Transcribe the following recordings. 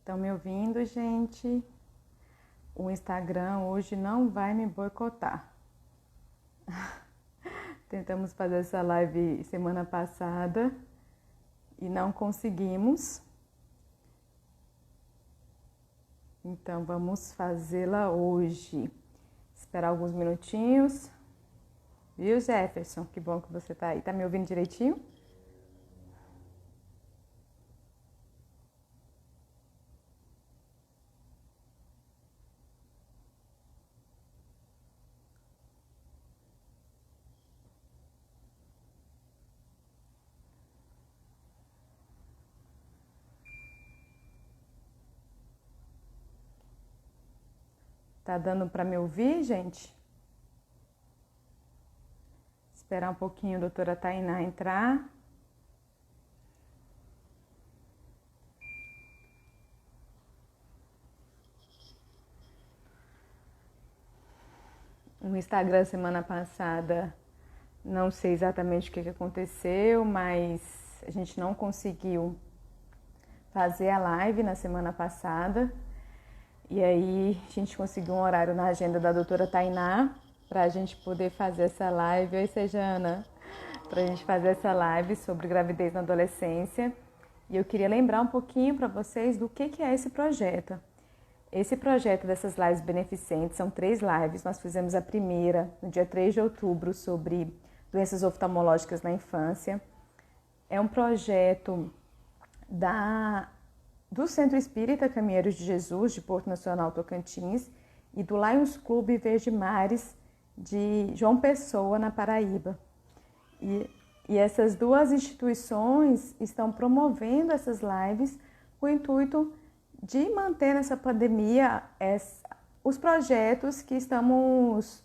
Estão me ouvindo, gente? O Instagram hoje não vai me boicotar. Tentamos fazer essa live semana passada e não conseguimos. Então vamos fazê-la hoje. Esperar alguns minutinhos. Viu, Jefferson? Que bom que você tá aí. Tá me ouvindo direitinho? Tá dando para me ouvir, gente? Esperar um pouquinho a doutora Tainá entrar. No Instagram semana passada, não sei exatamente o que aconteceu, mas a gente não conseguiu fazer a live na semana passada. E aí a gente conseguiu um horário na agenda da doutora Tainá para a gente poder fazer essa live. Oi, Sejana, para a gente fazer essa live sobre gravidez na adolescência. E eu queria lembrar um pouquinho para vocês do que é esse projeto. Esse projeto dessas lives beneficentes são 3 lives. Nós fizemos a primeira no dia 3 de outubro sobre doenças oftalmológicas na infância. É um projeto do Centro Espírita Caminheiros de Jesus, de Porto Nacional Tocantins, e do Lions Clube Verde Mares, de João Pessoa, na Paraíba. E essas duas instituições estão promovendo essas lives com o intuito de manter nessa pandemia os projetos que estamos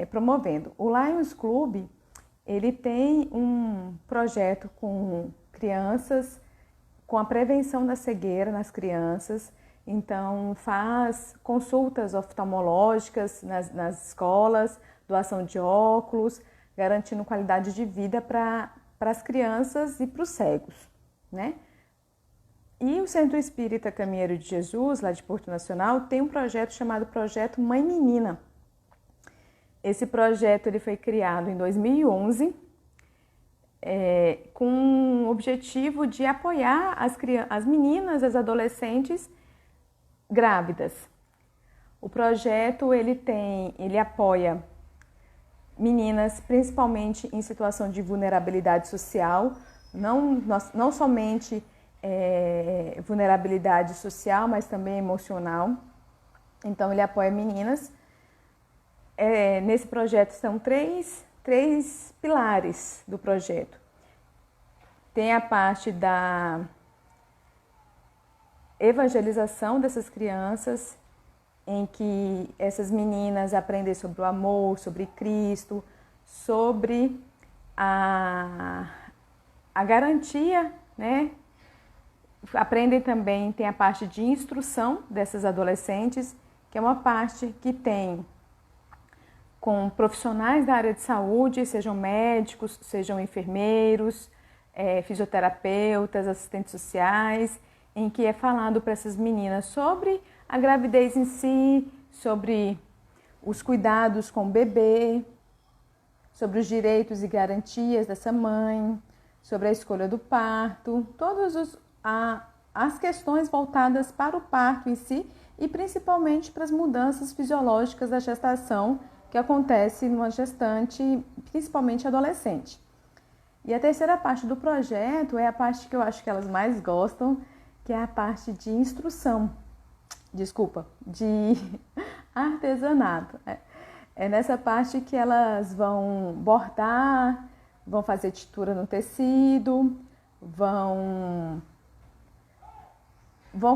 promovendo. O Lions Clube, ele tem um projeto com crianças, com a prevenção da cegueira nas crianças, então faz consultas oftalmológicas nas escolas, doação de óculos, garantindo qualidade de vida para as crianças e para os cegos, né? E o Centro Espírita Caminheiro de Jesus, lá de Porto Nacional, tem um projeto chamado Projeto Mãe Menina. Esse projeto ele foi criado em 2011, com o objetivo de apoiar as meninas, as adolescentes grávidas. O projeto ele apoia meninas principalmente em situação de vulnerabilidade social, não somente vulnerabilidade social, mas também emocional. Então ele apoia meninas. Nesse projeto são três pilares do projeto. Tem a parte da evangelização dessas crianças, em que essas meninas aprendem sobre o amor, sobre Cristo, sobre a garantia, né? Aprendem também, tem a parte de instrução dessas adolescentes, que é uma parte que tem com profissionais da área de saúde, sejam médicos, sejam enfermeiros, fisioterapeutas, assistentes sociais, em que é falado para essas meninas sobre a gravidez em si, sobre os cuidados com o bebê, sobre os direitos e garantias dessa mãe, sobre a escolha do parto, todas as questões voltadas para o parto em si e principalmente para as mudanças fisiológicas da gestação que acontece numa gestante, principalmente adolescente. E a terceira parte do projeto é a parte que eu acho que elas mais gostam, que é a parte de de artesanato. É nessa parte que elas vão bordar, vão fazer tintura no tecido, vão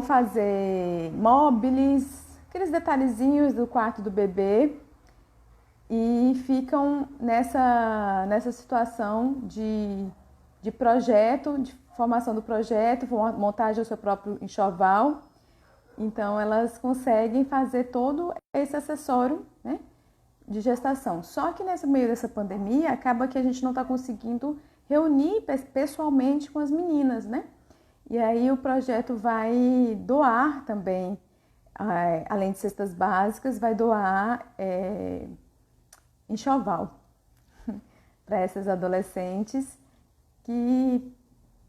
fazer móveis, aqueles detalhezinhos do quarto do bebê, e ficam nessa situação de projeto, de formação do projeto, montagem do seu próprio enxoval. Então elas conseguem fazer todo esse acessório, né, de gestação. Só que nesse meio dessa pandemia acaba que a gente não está conseguindo reunir pessoalmente com as meninas, né? E aí o projeto vai doar também, além de cestas básicas, vai doar enxoval para essas adolescentes que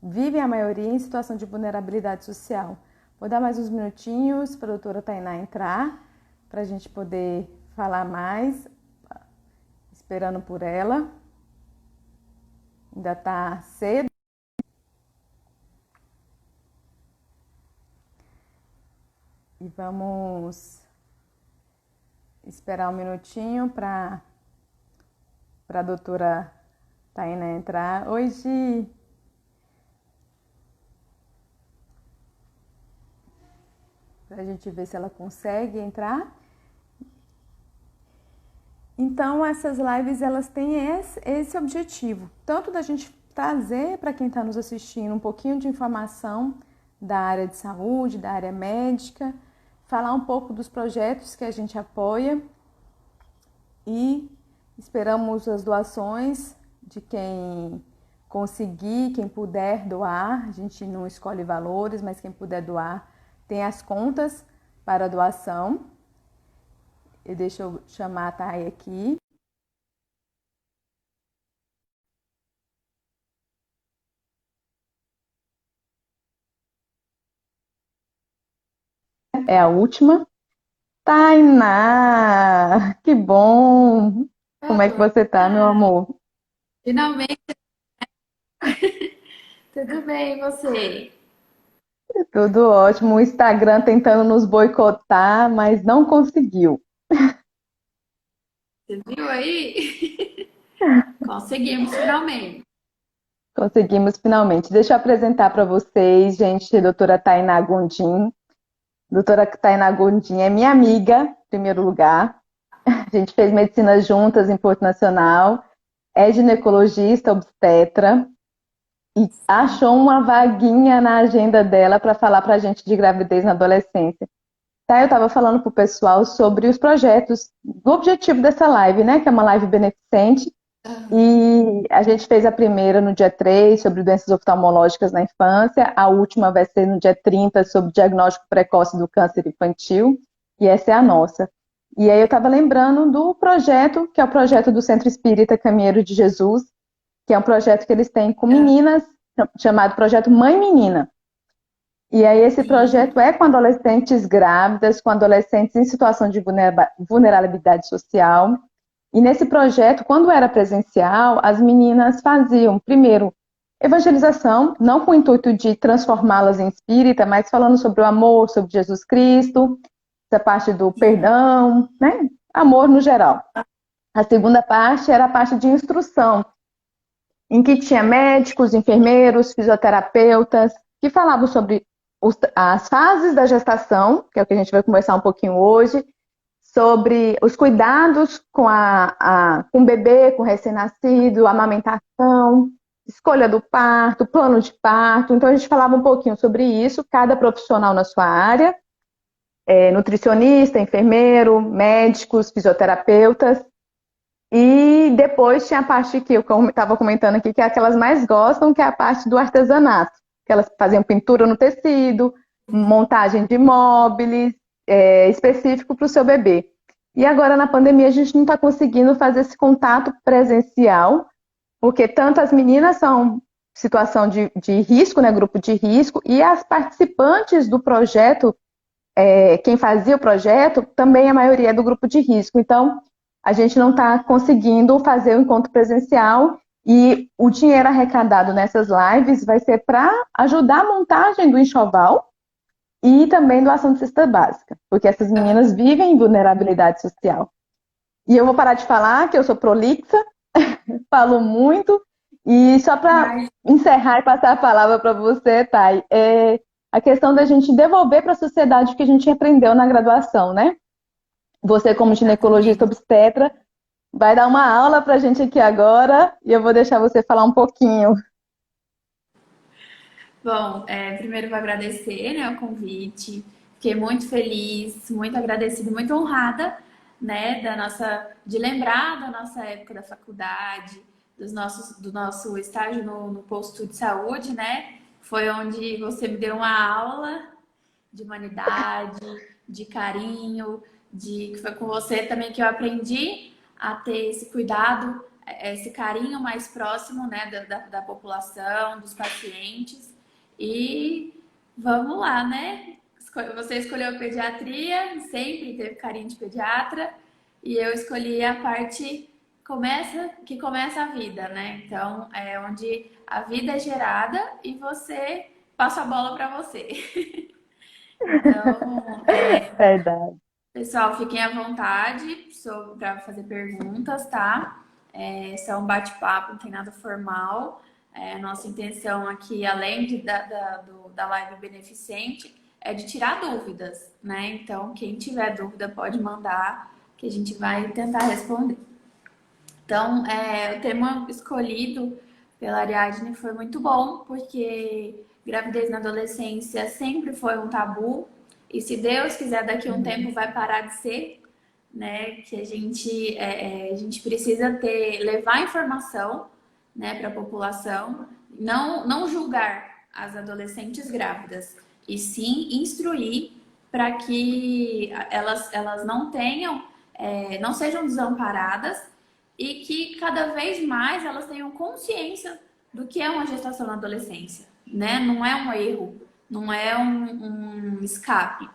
vivem a maioria em situação de vulnerabilidade social. Vou dar mais uns minutinhos para a doutora Tainá entrar, para a gente poder falar mais, esperando por ela. Ainda está cedo. E vamos esperar um minutinho para a doutora Tainá entrar. Oi, Gi. Para a gente ver se ela consegue entrar. Então, essas lives, elas têm esse objetivo, tanto da gente trazer para quem está nos assistindo um pouquinho de informação da área de saúde, da área médica, falar um pouco dos projetos que a gente apoia e esperamos as doações de quem conseguir, quem puder doar. A gente não escolhe valores, mas quem puder doar tem as contas para a doação. E deixa eu chamar a Thay aqui. É a última. Tainá, que bom! Como é que você tá, meu amor? Finalmente, tudo bem, e você? Tudo ótimo. O Instagram tentando nos boicotar, mas não conseguiu. Você viu aí? Conseguimos finalmente. Conseguimos finalmente. Deixa eu apresentar para vocês, gente, a doutora Tainá Gondim. Doutora Tainá Gondim é minha amiga, em primeiro lugar. A gente fez medicina juntas em Porto Nacional. É ginecologista, obstetra. E Sim. achou uma vaguinha na agenda dela para falar para a gente de gravidez na adolescência. Tá, eu estava falando para o pessoal sobre os projetos, do objetivo dessa live, né? Que é uma live beneficente. Aham. E a gente fez a primeira no dia 3 sobre doenças oftalmológicas na infância. A última vai ser no dia 30 sobre diagnóstico precoce do câncer infantil. E essa é a nossa. E aí eu estava lembrando do projeto, que é o projeto do Centro Espírita Caminheiro de Jesus, que é um projeto que eles têm com Ah, meninas, chamado Projeto Mãe Menina. E aí esse sim. projeto é com adolescentes grávidas, com adolescentes em situação de vulnerabilidade social. E nesse projeto, quando era presencial, as meninas faziam, primeiro, evangelização, não com o intuito de transformá-las em espírita, mas falando sobre o amor, sobre Jesus Cristo, essa parte do Sim. perdão, né? Amor no geral. A segunda parte era a parte de instrução, em que tinha médicos, enfermeiros, fisioterapeutas, que falavam sobre as fases da gestação, que é o que a gente vai conversar um pouquinho hoje, sobre os cuidados com o bebê, com o recém-nascido, amamentação, escolha do parto, plano de parto. Então a gente falava um pouquinho sobre isso, cada profissional na sua área, nutricionista, enfermeiro, médicos, fisioterapeutas. E depois tinha a parte que eu estava comentando aqui, que é a que elas mais gostam, que é a parte do artesanato. Que elas faziam pintura no tecido, montagem de móveis, específico para o seu bebê. E agora na pandemia a gente não está conseguindo fazer esse contato presencial, porque tanto as meninas são situação de risco, né, grupo de risco, e as participantes do projeto, quem fazia o projeto, também a maioria é do grupo de risco. Então, a gente não está conseguindo fazer o encontro presencial e o dinheiro arrecadado nessas lives vai ser para ajudar a montagem do enxoval e também doação de cesta básica, porque essas Ah, meninas vivem em vulnerabilidade social. E eu vou parar de falar, que eu sou prolixa, falo muito, e só para mas, encerrar e passar a palavra para você, Thay, é a questão da gente devolver para a sociedade o que a gente aprendeu na graduação, né? Você, como ginecologista exatamente. obstetra, vai dar uma aula para a gente aqui agora e eu vou deixar você falar um pouquinho. Bom, primeiro vou agradecer, né, o convite. Fiquei muito feliz, muito agradecida, muito honrada, né, de lembrar da nossa época da faculdade, do nosso estágio no posto de saúde, né? foi onde você me deu uma aula de humanidade, de carinho, de que foi com você também que eu aprendi a ter esse cuidado, esse carinho mais próximo, né, da população, dos pacientes. E vamos lá, né? Você escolheu pediatria, sempre teve carinho de pediatra, e eu escolhi a parte que começa a vida, né? Então, é onde a vida é gerada e você passa a bola para você. Então, Verdade. pessoal, fiquem à vontade para fazer perguntas, tá? Isso é um bate-papo, não tem nada formal. Nossa intenção aqui, além da live beneficente, é de tirar dúvidas, né? Então, quem tiver dúvida pode mandar, que a gente vai tentar responder. Então, o tema escolhido pela Ariadne foi muito bom, porque gravidez na adolescência sempre foi um tabu, e se Deus quiser, daqui a um tempo vai parar de ser, né? Que a gente precisa levar informação, né, para a população, não julgar as adolescentes grávidas, e sim instruir para que elas não tenham, não sejam desamparadas e que cada vez mais elas tenham consciência do que é uma gestação na adolescência, né? Não é um erro, não é um escape,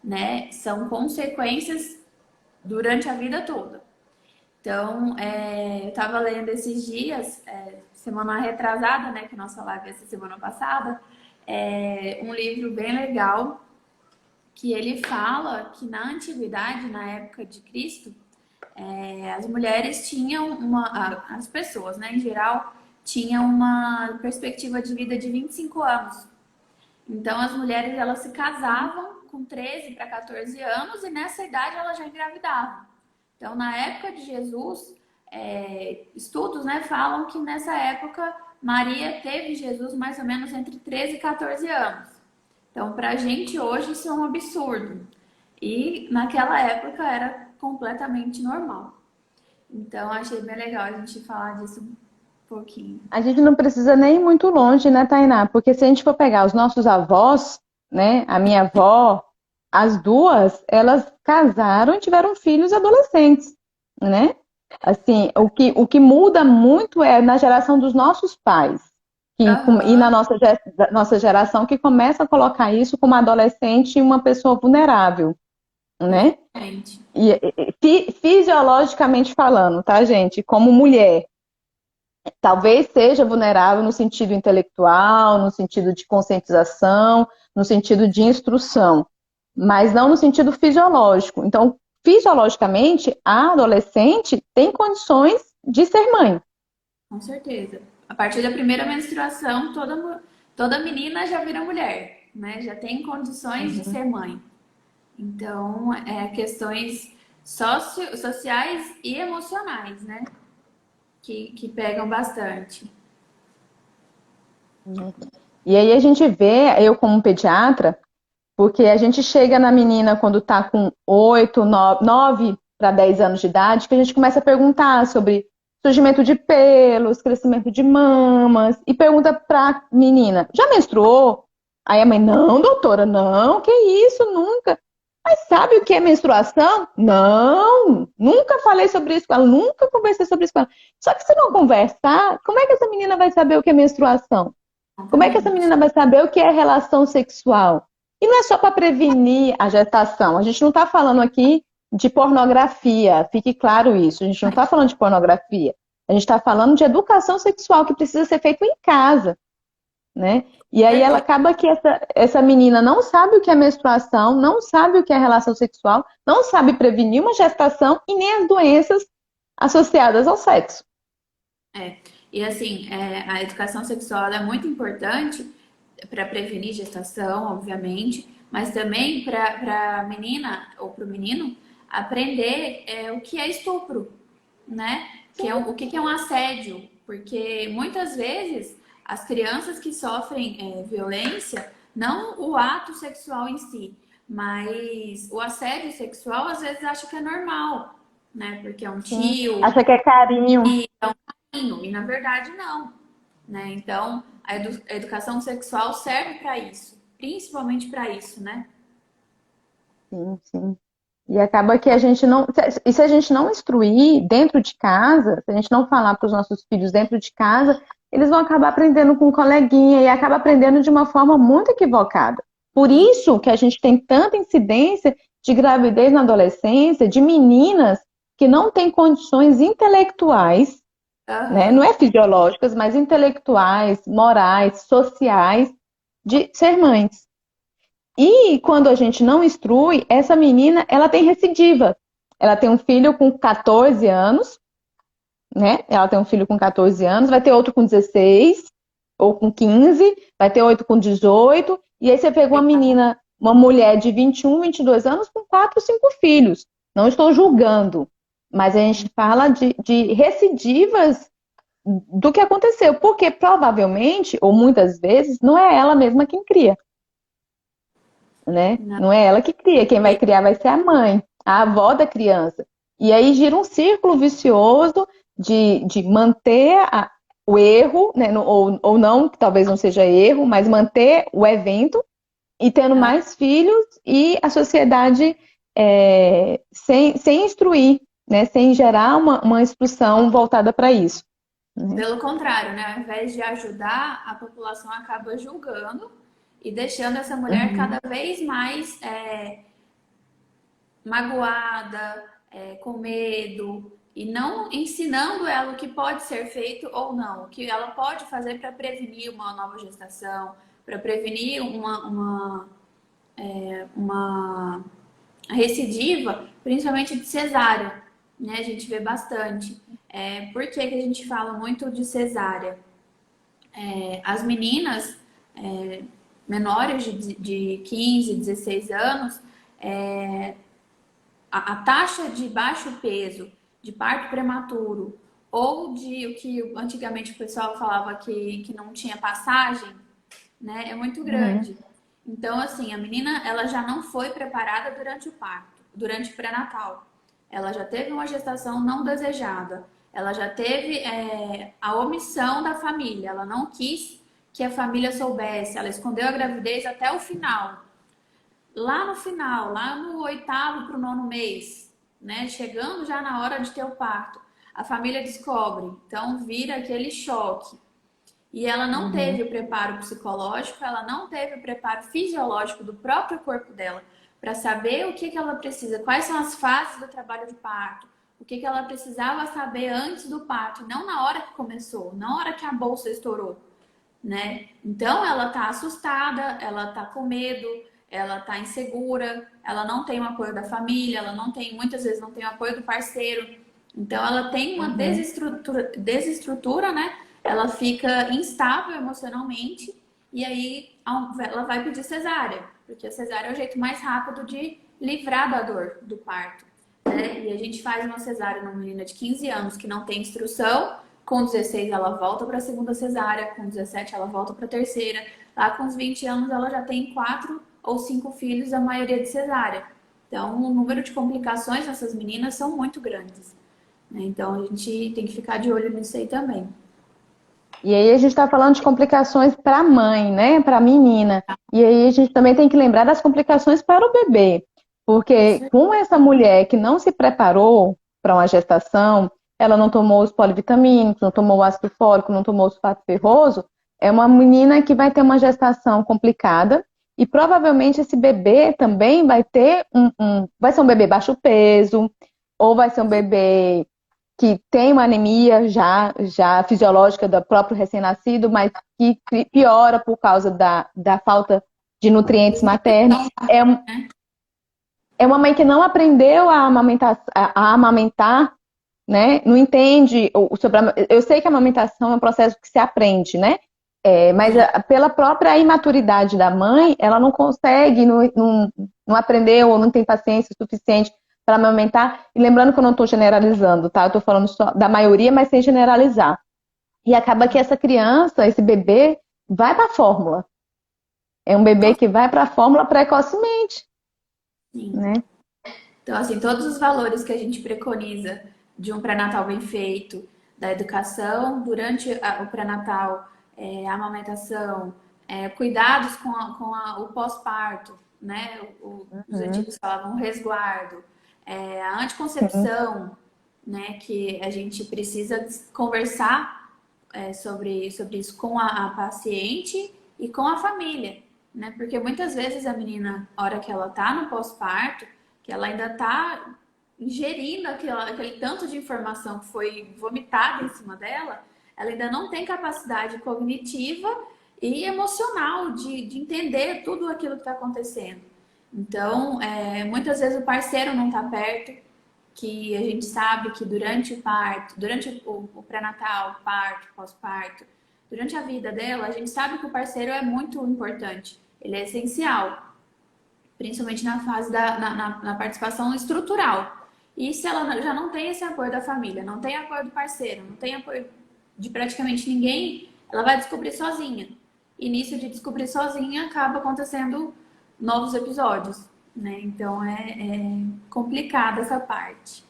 né? São consequências durante a vida toda. Então, eu estava lendo esses dias, semana retrasada, né? Que a nossa live essa semana passada, um livro bem legal que ele fala que na antiguidade, na época de Cristo, as mulheres tinham as pessoas, né, em geral, tinham uma perspectiva de vida de 25 anos. Então, as mulheres, elas se casavam com 13 para 14 anos e nessa idade elas já engravidavam. Então, na época de Jesus, estudos, né, falam que nessa época Maria teve Jesus mais ou menos entre 13 e 14 anos. Então, para a gente hoje isso é um absurdo. E naquela época era completamente normal. Então, achei bem legal a gente falar disso um pouquinho. A gente não precisa nem ir muito longe, né, Tainá? Porque se a gente for pegar os nossos avós, né, a minha avó, as duas, elas casaram e tiveram filhos adolescentes, né? Assim, o que muda muito é na geração dos nossos pais, e Aham, na nossa geração, que começa a colocar isso como adolescente e uma pessoa vulnerável, né? exatamente. Fisiologicamente falando, tá, gente? Como mulher, talvez seja vulnerável no sentido intelectual, no sentido de conscientização, no sentido de instrução, mas não no sentido fisiológico. Então, fisiologicamente, a adolescente tem condições de ser mãe. Com certeza. A partir da primeira menstruação, toda menina já vira mulher, né? Já tem condições de ser mãe. Então, questões sociais e emocionais, né? Que pegam bastante. E aí a gente vê, eu como pediatra, porque a gente chega na menina quando está com 8, 9 para 10 anos de idade, que a gente começa a perguntar sobre surgimento de pelos, crescimento de mamas, e pergunta para a menina, já menstruou? Aí a mãe, não, doutora, não, que isso, nunca. Mas sabe o que é menstruação? Não, nunca falei sobre isso com ela, nunca conversei sobre isso com ela. Só que se não conversar, como é que essa menina vai saber o que é menstruação? Como é que essa Exatamente. menina vai saber o que é relação sexual? E não é só para prevenir a gestação. A gente não está falando aqui de pornografia, fique claro isso. A gente não está falando de pornografia. A gente está falando de educação sexual que precisa ser feito em casa, né? E aí ela acaba que essa menina não sabe o que é menstruação, não sabe o que é relação sexual, não sabe prevenir uma gestação e nem as doenças associadas ao sexo. É. E assim, a educação sexual ela é muito importante para prevenir gestação, obviamente, mas também para a menina ou para o menino aprender o que é estupro, né? O que é um assédio, porque muitas vezes as crianças que sofrem violência, não o ato sexual em si, mas o assédio sexual às vezes acha que é normal, né? Porque é um Sim. tio, Acha que é carinho. e na verdade não. né? Então, a educação sexual serve para isso, principalmente para isso, né? Sim, sim. E acaba que a gente não. E se a gente não instruir dentro de casa, se a gente não falar para os nossos filhos dentro de casa, eles vão acabar aprendendo com um coleguinha e acaba aprendendo de uma forma muito equivocada. Por isso que a gente tem tanta incidência de gravidez na adolescência, de meninas que não têm condições intelectuais, né? Não Aham. é fisiológicas, mas intelectuais, morais, sociais, de ser mães. E quando a gente não instrui, essa menina, ela tem recidiva. Ela tem um filho com 14 anos, né? Ela tem um filho com 14 anos, vai ter outro com 16 ou com 15, vai ter outro com 18, e aí você pega uma menina, uma mulher de 21, 22 anos com 4, 5 filhos. Não estou julgando, mas a gente fala de recidivas do que aconteceu, porque provavelmente, ou muitas vezes, não é ela mesma quem cria, né? Não. Não é ela que cria, quem vai criar vai ser a mãe, a avó da criança. E aí gira um círculo vicioso de manter o erro, né? Ou não, que talvez não seja erro, mas manter o evento e tendo mais filhos e a sociedade sem instruir, né? Sem gerar uma instrução voltada para isso. Né? Pelo contrário, né? Ao invés de ajudar, a população acaba julgando e deixando essa mulher Uhum, cada vez mais magoada, com medo, e não ensinando ela o que pode ser feito ou não, o que ela pode fazer para prevenir uma nova gestação, para prevenir uma recidiva, principalmente de cesárea, né? A gente vê bastante. Por que que a gente fala muito de cesárea? As meninas menores de 15, 16 anos, a taxa de baixo peso, de parto prematuro, ou de o que antigamente o pessoal falava que não tinha passagem, né, é muito uhum, grande. Então, assim, a menina ela já não foi preparada durante o parto, durante o pré-natal. Ela já teve uma gestação não desejada. Ela já teve a omissão da família. Ela não quis que a família soubesse. Ela escondeu a gravidez até o final. Lá no final, lá no oitavo para o nono mês, né? Chegando já na hora de ter o parto, a família descobre. Então vira aquele choque. E ela não uhum. teve o preparo psicológico, ela não teve o preparo fisiológico do próprio corpo dela para saber o que ela precisa, quais são as fases do trabalho de parto, o que ela precisava saber antes do parto, não na hora que começou, na hora que a bolsa estourou, né? Então ela tá assustada, ela tá com medo, ela tá insegura, ela não tem o apoio da família, ela não tem, muitas vezes não tem o apoio do parceiro. Então ela tem uma Uhum. desestrutura, né? Ela fica instável emocionalmente e aí ela vai pedir cesárea, porque a cesárea é o jeito mais rápido de livrar da dor do parto, né? E a gente faz uma cesárea numa menina de 15 anos que não tem instrução, com 16 ela volta para a segunda cesárea, com 17 ela volta para a terceira, lá com os 20 anos ela já tem 4 ou 5 filhos, a maioria de cesárea. Então, o número de complicações nessas meninas são muito grandes, né? Então, a gente tem que ficar de olho nisso aí também. E aí a gente está falando de complicações para a mãe, né? Para a menina. E aí a gente também tem que lembrar das complicações para o bebê. Porque com essa mulher que não se preparou para uma gestação, ela não tomou os polivitamínicos, não tomou o ácido fólico, não tomou o sulfato ferroso, é uma menina que vai ter uma gestação complicada e provavelmente esse bebê também vai ter vai ser um bebê baixo peso, ou vai ser um bebê que tem uma anemia já fisiológica do próprio recém-nascido, mas que piora por causa da falta de nutrientes maternos. Então, É uma mãe que não aprendeu a amamentar, né? Não entende sobre eu sei que a amamentação é um processo que se aprende, né? Mas pela própria imaturidade da mãe, ela não consegue, não aprendeu ou não tem paciência suficiente para amamentar. E lembrando que eu não estou generalizando, tá? Eu estou falando só da maioria, mas sem generalizar. E acaba que essa criança, esse bebê, vai para a fórmula. É um bebê que vai para a fórmula precocemente, sim. né? Então, assim, todos os valores que a gente preconiza de um pré-natal bem feito, da educação durante o pré-natal, a amamentação, cuidados o pós-parto, né? Os Uhum. antigos falavam resguardo, a Sim, anticoncepção, né? Que a gente precisa conversar sobre isso com a paciente e com a família, né? Porque muitas vezes a menina, a hora que ela tá no pós-parto, que ela ainda tá ingerindo aquele tanto de informação que foi vomitada em cima dela, ela ainda não tem capacidade cognitiva e emocional de entender tudo aquilo que está acontecendo. Então, muitas vezes o parceiro não está perto, que a gente sabe que durante o parto, durante o pré-natal, parto, pós-parto, durante a vida dela, a gente sabe que o parceiro é muito importante, ele é essencial, principalmente na fase na participação estrutural. E se ela já não tem esse apoio da família, não tem apoio do parceiro, não tem apoio de praticamente ninguém, ela vai descobrir sozinha. E nisso de descobrir sozinha acaba acontecendo novos episódios, né? Então é complicada essa parte.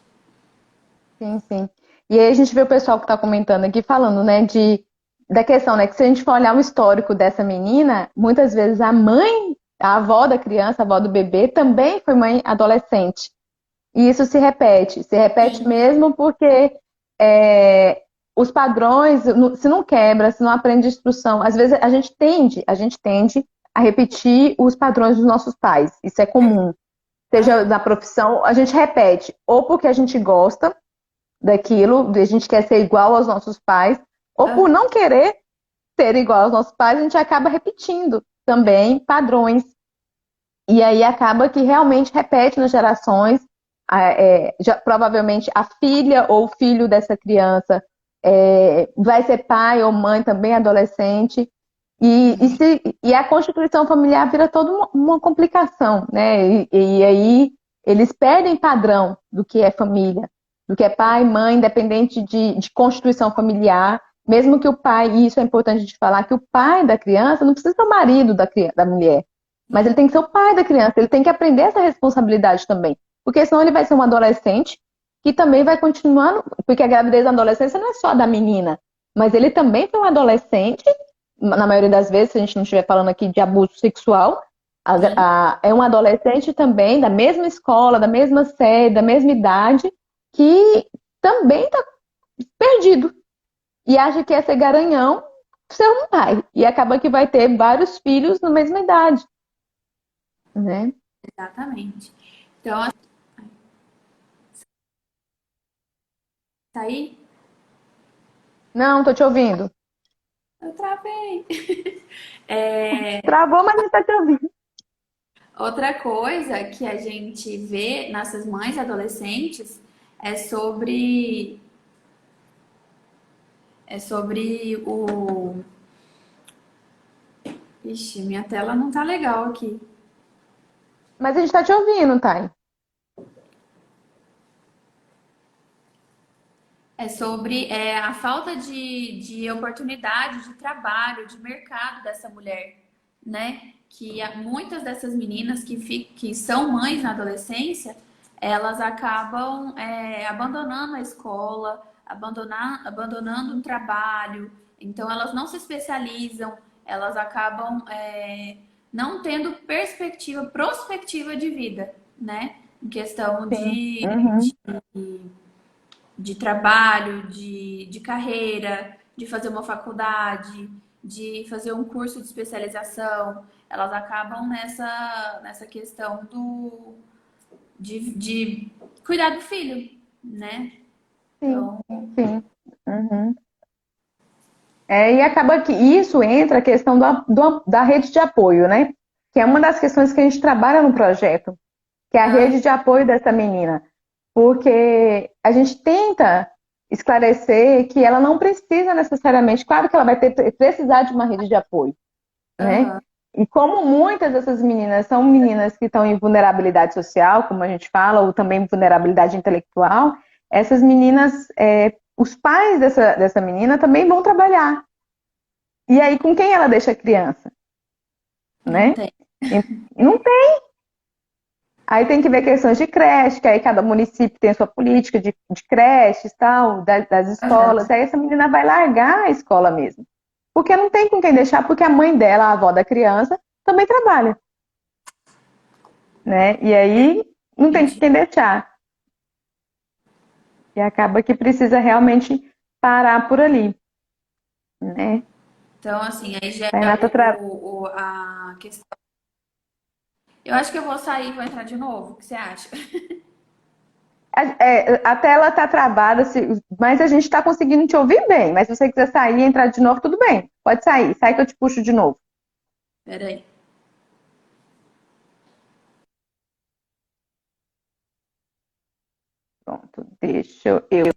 sim, sim. E aí a gente vê o pessoal que está comentando aqui falando, né, da questão, né, que se a gente for olhar o histórico dessa menina, muitas vezes a mãe, a avó da criança, a avó do bebê, também foi mãe adolescente. E isso se repete Sim, mesmo porque é, os padrões, se não quebra, se não aprende instrução, às vezes a gente tende a repetir os padrões dos nossos pais. Isso é comum. Seja aham, na profissão, a gente repete, ou porque a gente gosta daquilo, a gente quer ser igual aos nossos pais, ou por aham, não querer ser igual aos nossos pais, a gente acaba repetindo também padrões. E aí acaba que realmente repete nas gerações. Provavelmente a filha ou o filho dessa criança vai ser pai ou mãe também adolescente. E a constituição familiar vira toda uma complicação, né? E aí eles perdem padrão do que é família, do que é pai, mãe, independente de constituição familiar. Mesmo que o pai, e isso é importante de falar, que o pai da criança não precisa ser o marido da mulher. Mas ele tem que ser o pai da criança, ele tem que aprender essa responsabilidade também. Porque senão ele vai ser um adolescente que também vai continuando, porque a gravidez da adolescência não é só da menina, mas ele também foi um adolescente, na maioria das vezes, se a gente não estiver falando aqui de abuso sexual, sim, é um adolescente também da mesma escola, da mesma série, da mesma idade, que também está perdido e acha que é ser garanhão ser um pai. E acaba que vai ter vários filhos na mesma idade, né? exatamente. Então, tá aí, Não, tô te ouvindo. eu travei. É, Travou, mas a gente tá te ouvindo. outra coisa que a gente vê nessas mães adolescentes é sobre o. Ixi, minha tela não tá legal aqui. Mas a gente tá te ouvindo, Thay. É sobre a falta de oportunidade de trabalho, de mercado dessa mulher, né? Que muitas dessas meninas que são mães na adolescência, elas acabam abandonando a escola, abandonando o trabalho, então elas não se especializam, elas acabam não tendo prospectiva de vida, né? Em questão Sim. Uhum. de trabalho, de carreira, de fazer uma faculdade, de fazer um curso de especialização, elas acabam nessa questão de cuidar do filho, né? Sim, Então, sim. Uhum. E acaba que isso entra a questão da rede de apoio, né? Que é uma das questões que a gente trabalha no projeto, que é a ah, rede de apoio dessa menina. Porque a gente tenta esclarecer que ela não precisa necessariamente, claro que ela vai precisar de uma rede de apoio, né? aham, E como muitas dessas meninas são meninas que estão em vulnerabilidade social, como a gente fala, ou também vulnerabilidade intelectual, essas meninas, os pais dessa menina também vão trabalhar. E aí, com quem ela deixa a criança, não né? tem. E não tem. Aí tem que ver questões de creche, que aí cada município tem a sua política de creches, tal, das escolas. Aham, Aí essa menina vai largar a escola mesmo. Porque não tem com quem deixar, porque a mãe dela, a avó da criança, também trabalha, né? E aí não tem com Gente, quem deixar. E acaba que precisa realmente parar por ali, né? então, assim, aí gera Renata tra... a questão. Eu acho que eu vou sair e vou entrar de novo. O que você acha? a tela tá travada, mas a gente está conseguindo te ouvir bem. Mas se você quiser sair e entrar de novo, tudo bem. Pode sair. Sai que eu te puxo de novo. Peraí. Pronto, deixa eu.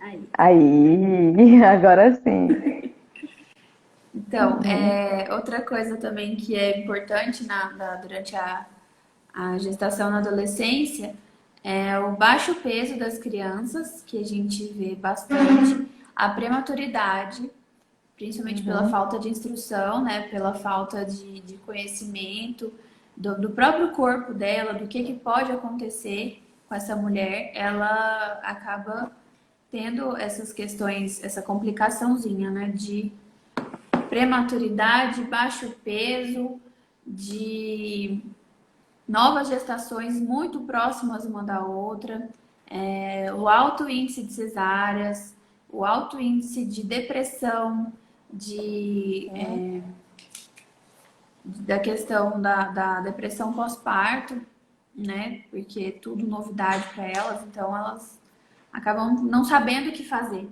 Aí. Aí, agora sim. Então, Uhum. outra coisa também que é importante durante a gestação na adolescência é o baixo peso das crianças, que a gente vê bastante, a prematuridade, principalmente pela Uhum. falta de instrução, né, pela falta de conhecimento do próprio corpo dela, do que pode acontecer com essa mulher, ela acaba tendo essas questões, essa complicaçãozinha, né, de prematuridade, baixo peso, de novas gestações muito próximas uma da outra, o alto índice de cesáreas, o alto índice de depressão, de, Uhum. é, da questão da depressão pós-parto, né? Porque é tudo novidade para elas, então elas acabam não sabendo o que fazer,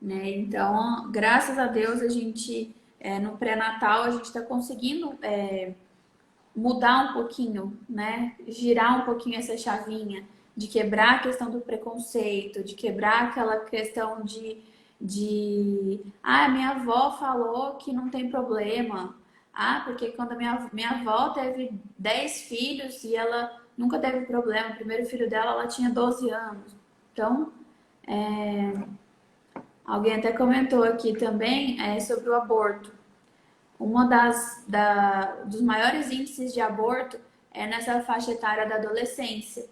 né? Então, graças a Deus, a gente, no pré-natal, a gente está conseguindo mudar um pouquinho, né? Girar um pouquinho essa chavinha, de quebrar a questão do preconceito, de quebrar aquela questão minha avó falou que não tem problema. Ah, porque quando a minha avó teve 10 filhos e ela nunca teve problema, o primeiro filho dela, ela tinha 12 anos. Então, alguém até comentou aqui também sobre o aborto. Uma dos maiores índices de aborto é nessa faixa etária da adolescência.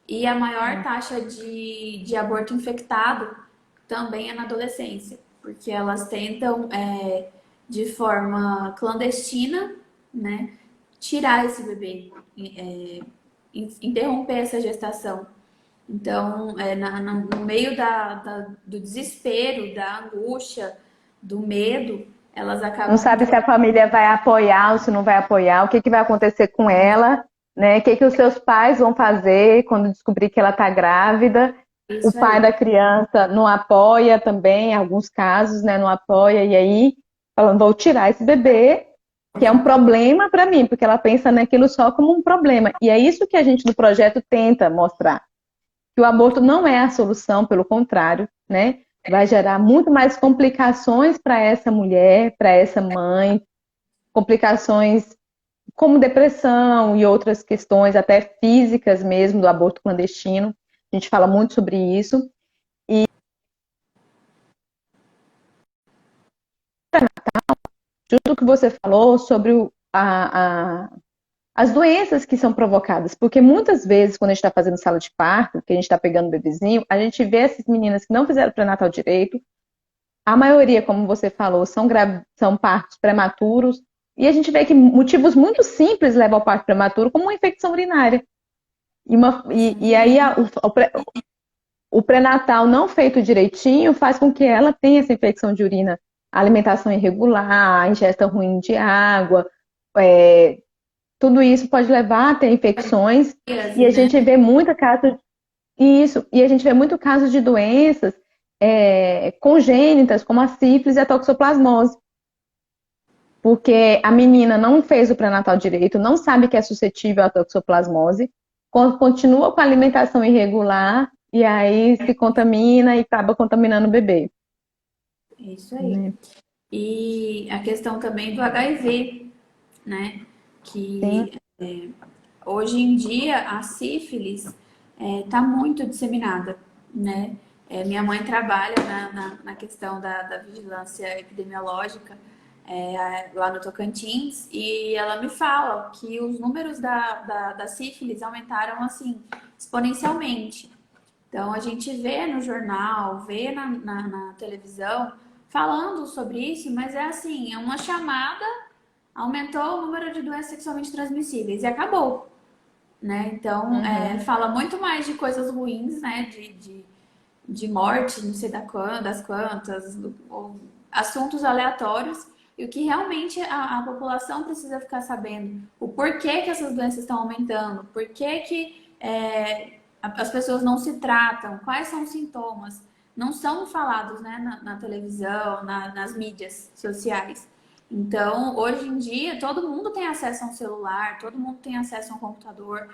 E a maior taxa de aborto infectado também é na adolescência, porque elas tentam, de forma clandestina, né, tirar esse bebê, interromper essa gestação. Então, no meio do desespero, da angústia, do medo, elas Não acabam sabe se a família vai apoiar ou se não vai apoiar, o que vai acontecer com ela, né? O que os seus pais vão fazer quando descobrir que ela está grávida. O isso pai aí. da criança não apoia também, em alguns casos, né? Não apoia, e aí falando, vou tirar esse bebê, que é um problema para mim, porque ela pensa naquilo só como um problema. E é isso que a gente do projeto tenta mostrar, que o aborto não é a solução, pelo contrário, né? Vai gerar muito mais complicações para essa mulher, para essa mãe, complicações como depressão e outras questões, até físicas mesmo, do aborto clandestino. A gente fala muito sobre isso. E tudo que você falou sobre as doenças que são provocadas, porque muitas vezes, quando a gente está fazendo sala de parto, que a gente está pegando o bebezinho, a gente vê essas meninas que não fizeram pré-natal direito, a maioria, como você falou, são partos prematuros, e a gente vê que motivos muito simples levam ao parto prematuro, como uma infecção urinária. E aí o pré-natal não feito direitinho faz com que ela tenha essa infecção de urina, alimentação irregular, ingesta ruim de água, é, tudo isso pode levar a ter infecções, e a Né? gente vê muito caso isso, e a gente vê muito caso de doenças congênitas, como a sífilis e a toxoplasmose, porque a menina não fez o pré-natal direito, não sabe que é suscetível à toxoplasmose, continua com a alimentação irregular e aí se contamina e acaba contaminando o bebê. É isso aí. Né? E a questão também do HIV. né? Sim. Que hoje em dia a sífilis está muito disseminada, né? Minha mãe trabalha na questão da vigilância epidemiológica lá no Tocantins e ela me fala que os números da sífilis aumentaram assim exponencialmente. Então a gente vê no jornal, vê na televisão falando sobre isso, mas é assim, é uma chamada, aumentou o número de doenças sexualmente transmissíveis e acabou, né? Então, Uhum. fala muito mais de coisas ruins, né? De morte, não sei das quantas, ou assuntos aleatórios. E o que realmente a população precisa ficar sabendo, o porquê que essas doenças estão aumentando, por que as pessoas não se tratam, quais são os sintomas, não são falados, né, na televisão, nas mídias sociais. Então, hoje em dia, todo mundo tem acesso a um celular, todo mundo tem acesso a um computador,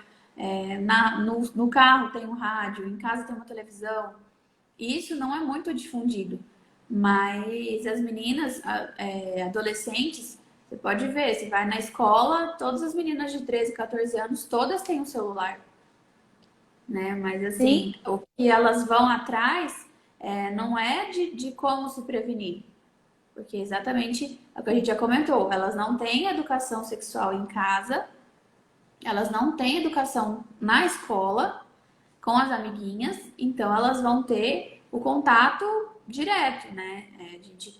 no carro tem um rádio, em casa tem uma televisão. Isso não é muito difundido, mas as meninas, adolescentes, você pode ver, você vai na escola, todas as meninas de 13, 14 anos, todas têm um celular, né? Mas Sim, assim, o que elas vão atrás não é de como se prevenir, porque exatamente é o que a gente já comentou, elas não têm educação sexual em casa, elas não têm educação na escola com as amiguinhas, então elas vão ter o contato direto, né? A gente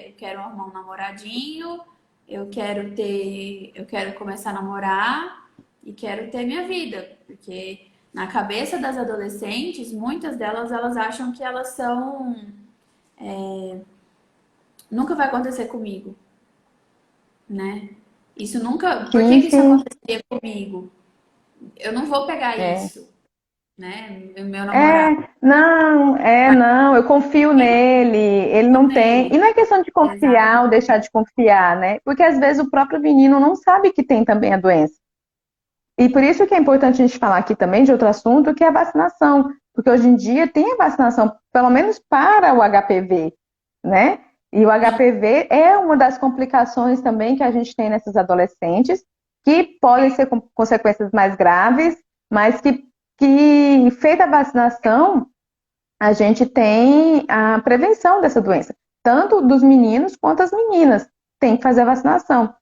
eu quero arrumar um namoradinho, eu quero começar a namorar e quero ter minha vida, porque na cabeça das adolescentes, muitas delas elas acham que elas são nunca vai acontecer comigo, né? Isso nunca, por que sim, que isso sim. aconteceria comigo? Eu não vou pegar É. isso, né? Meu namorado Não, eu confio nele, ele não tem. nele. E não é questão de confiar ou Exatamente. deixar de confiar, né? Porque às vezes o próprio menino não sabe que tem também a doença. E por isso que é importante a gente falar aqui também de outro assunto, que é a vacinação. Porque hoje em dia tem a vacinação, pelo menos para o HPV, né? E o Sim, HPV é uma das complicações também que a gente tem nessas adolescentes, que podem ser com consequências mais graves, mas que feita a vacinação, a gente tem a prevenção dessa doença, tanto dos meninos quanto as meninas. Tem que fazer a vacinação.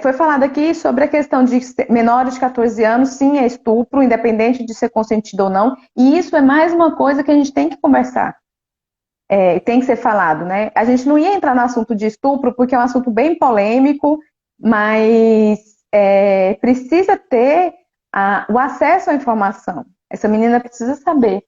Foi falado aqui sobre a questão de menores de 14 anos, sim, é estupro, independente de ser consentido ou não, e isso é mais uma coisa que a gente tem que conversar, tem que ser falado, né? A gente não ia entrar no assunto de estupro, porque é um assunto bem polêmico, mas precisa ter o acesso à informação. Essa menina precisa saber.